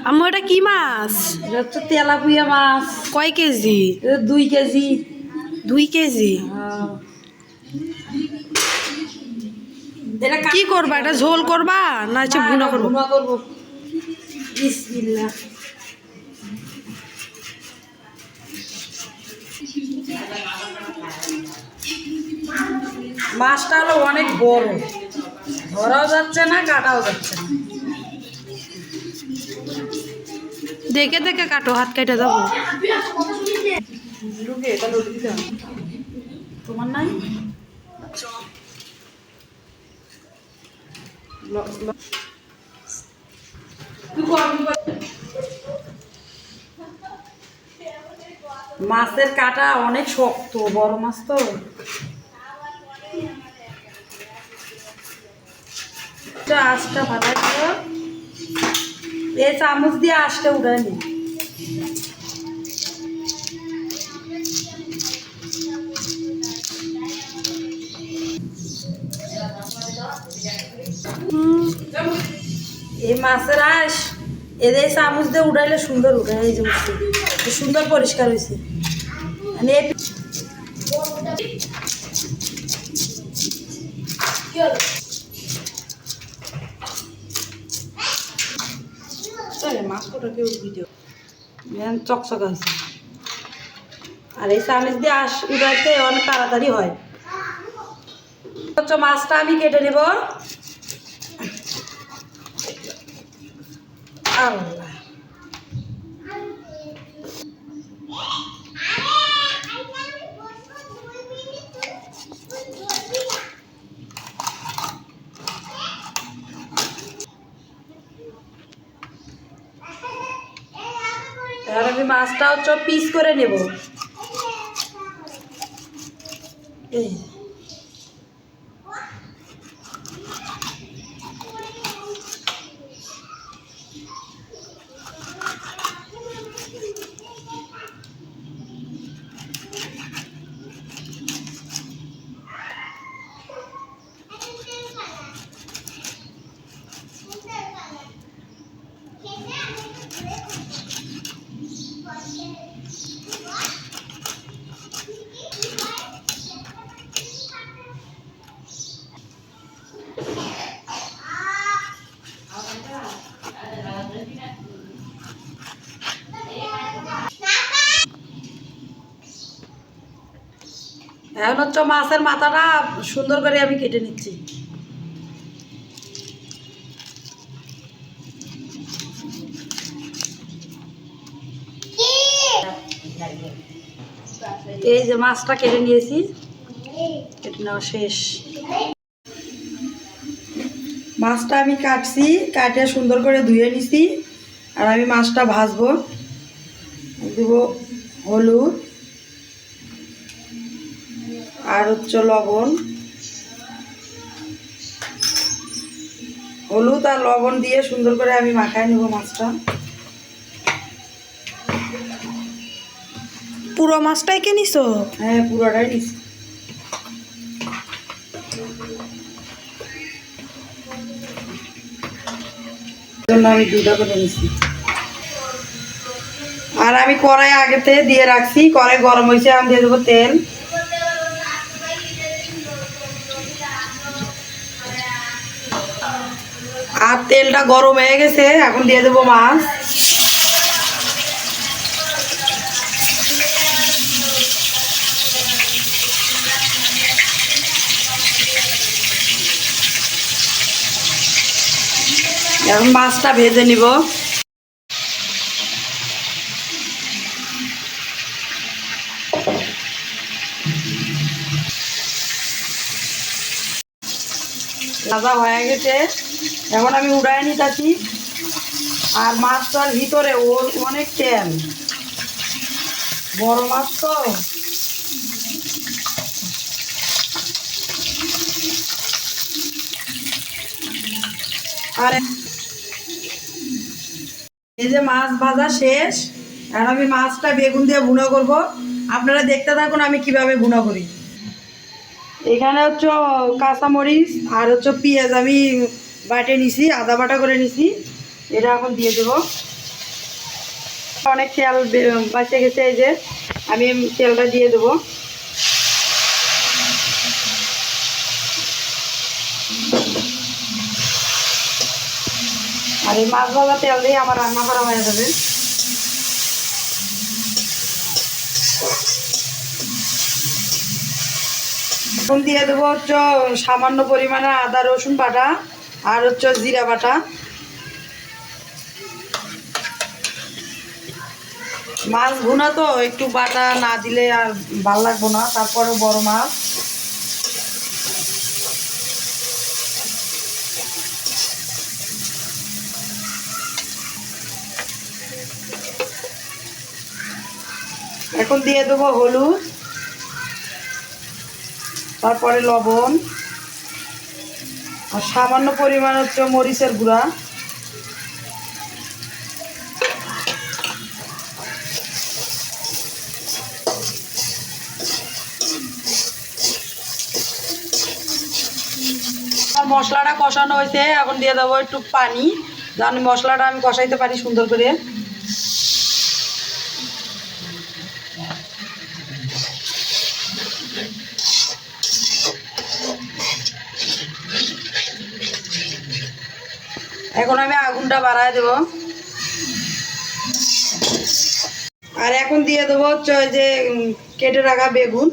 আম্মু এটা কি মাছ? এটা হচ্ছে তেলাপিয়া মাছ। কয় কেজি? এটা 2 কেজি। 2 কেজি। এটা কি করবা? এটা ঝোল করবা না হচ্ছে ভুনা করবো? ভুনা করবো। বিসমিল্লাহ। মাছটা হলো অনেক বড়, ধরাও যাচ্ছে না কাটাও যাচ্ছে না। দেখে দেখে কাটো, হাত কেটে যাবো। তোমার নাই? মাছের কাটা অনেক শক্ত, বড় মাছ তো। আঁশটা ভালো করে এই চামচ দিয়ে আঁশটা উঠায় নি। এই মাছের আঁশ এদের চামচ দিয়ে উঠাইলে সুন্দর উঠায়। এই যে উঠছে, সুন্দর পরিষ্কার হয়েছে। মানে চকচকা হয়েছে। আর এই চামচ দিয়ে আঁশ উঠাইতে অনেক তাড়াতাড়ি হয়। মাছটা আমি কেটে নেব। আল্লাহ, এবার আমি মাছটা হচ্ছে পিস করে নেব। এই এখন হচ্ছে মাছের মাথাটা সুন্দর করে আমি কেটে নিচ্ছি। এই যে মাছটা কেটে নিয়েছি, কেটে নেওয়া শেষ। মাছটা আমি কাটছি, কাটে সুন্দর করে ধুয়ে নিছি। আর আমি মাছটা ভাজবো। দেব হলুদ আর হচ্ছে লবণ। হলুদ আর লবণ দিয়ে সুন্দর করে আমি মাখায় নেব মাছটা। পুরো মাছটাই কে নিছো? হ্যাঁ, পুরোটাই নিছি। আমি 2টা করে নিছি। আর আমি কড়াই আগেতে দিয়ে রাখছি, কড়াই গরম হয়েছে, আমি দিয়ে দেবো তেল। আর তেলটা গরম হয়ে গেছে, এখন দিয়ে দেবো মাছ। এখন মাছটা ভেজে নিব। ভাজা হয়ে গেছে, এখন আমি উড়াই নিতেছি। আর মাছটার ভিতরে ওর অনেক তেল, বড় মাছ তো। আর এই যে মাছ ভাজা শেষ, আর আমি মাছটা বেগুন দিয়ে ভুনা করব। আপনারা দেখতে থাকুন আমি কিভাবে ভুনা করি। এখানে হচ্ছে কাঁচামরিচ আর হচ্ছে পেঁয়াজ আমি বাটে নিছি, আদা বাটা করে নিছি। এটা এখন দিয়ে দেবো। অনেক তেল বাঁচে গেছে, এই যে আমি তেলটা দিয়ে দেবো। আর এই মাছ ভাজা তেল দিয়ে আমার রান্না করা হয়ে যাবে। এখন দিয়ে দেবো হচ্ছে সামান্য পরিমাণে আদা রসুন বাটা আর হচ্ছে জিরা বাটা। মাছ ভুনা তো একটু বাটা না দিলে আর ভাল লাগবো না, তারপরে বড় মাছ। এখন দিয়ে দেবো হলুদ, তারপরে লবণ আর সামান্য পরিমাণ হচ্ছে মরিচের গুঁড়া। মশলাটা কষানো হয়েছে, এখন দিয়ে দেবো একটু পানি, যেন মশলাটা আমি কষাইতে পারি সুন্দর করে। এখন আমি আগুনটা বাড়ায় দেব। আর এখন দিয়ে দেবো হচ্ছে ওই যে কেটে রাখা বেগুন।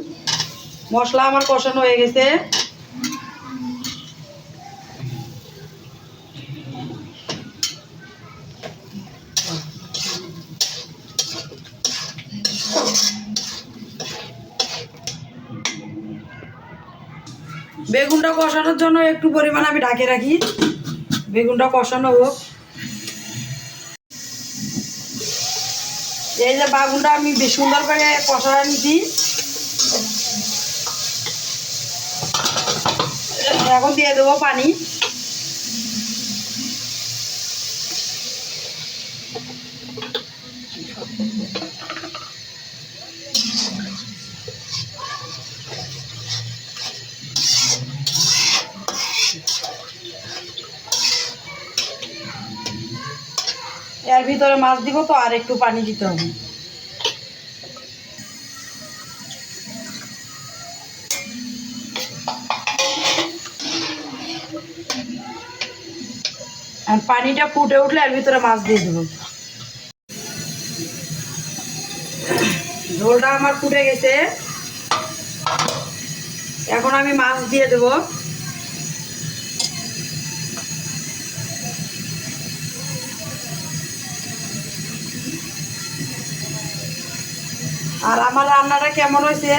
মশলা আমার কষানো হয়ে গেছে। বেগুনটা কষানোর জন্য একটু পরিমাণ আমি ঢাকে রাখি, বেগুনটা কষানো হোক। এই যে বেগুনটা আমি বেশ সুন্দর করে কষানো নিচ্ছি। এখন দিয়ে দেবো পানি। এর ভিতরে মাছ দিব তো আর একটু পানি দিতে হবে। আর পানিটা ফুটে উঠলে এর ভিতরে মাছ দিয়ে দেবো। ঝোলটা আমার ফুটে গেছে, এখন আমি মাছ দিয়ে দেবো। আর আমার রান্নাটা কেমন হয়েছে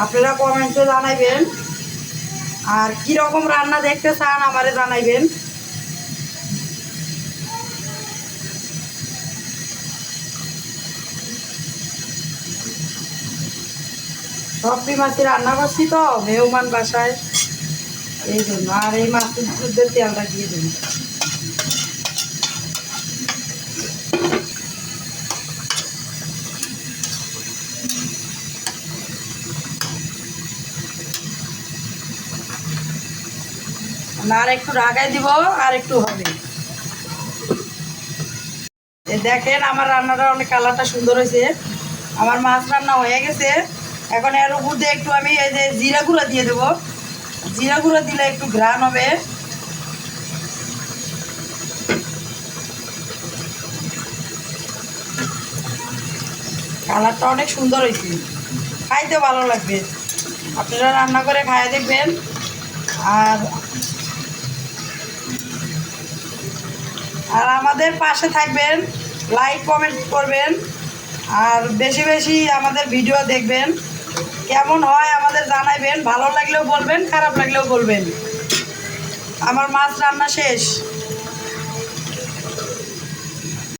আপনারা কমেন্টে জানাইবেন, আর কীরকম রান্না দেখতে চান আমারে জানাইবেন। সবটি মাছই রান্না করছি তো মেহমান বাসায়, এই জন্য। আর এই মাছের দুধের তেলটা দিয়ে দেবো। আর একটু ঢাকাই দিব, আর একটু হবে। দেখেন আমার রান্নাটা অনেক কালারটা সুন্দর হয়েছে। আমার মাছ রান্না হয়ে গেছে। এখন এর উপর দিয়ে একটু আমি এই যে জিরা গুঁড়া দিয়ে দেবো। জিরা গুঁড়া দিলে একটু ঘ্রাণ হবে। কালারটা অনেক সুন্দর হয়েছে, খাইতে ভালো লাগবে। আপনারা রান্না করে খাইয়ে দেখবেন। আর আমাদের পাশে থাকবেন, লাইক কমেন্ট করবেন, আর বেশি বেশি আমাদের ভিডিও দেখবেন। কেমন হয় আমাদের জানাইবেন, ভালো লাগলেও বলবেন, খারাপ লাগলেও বলবেন। আমার মাছ রান্না শেষ।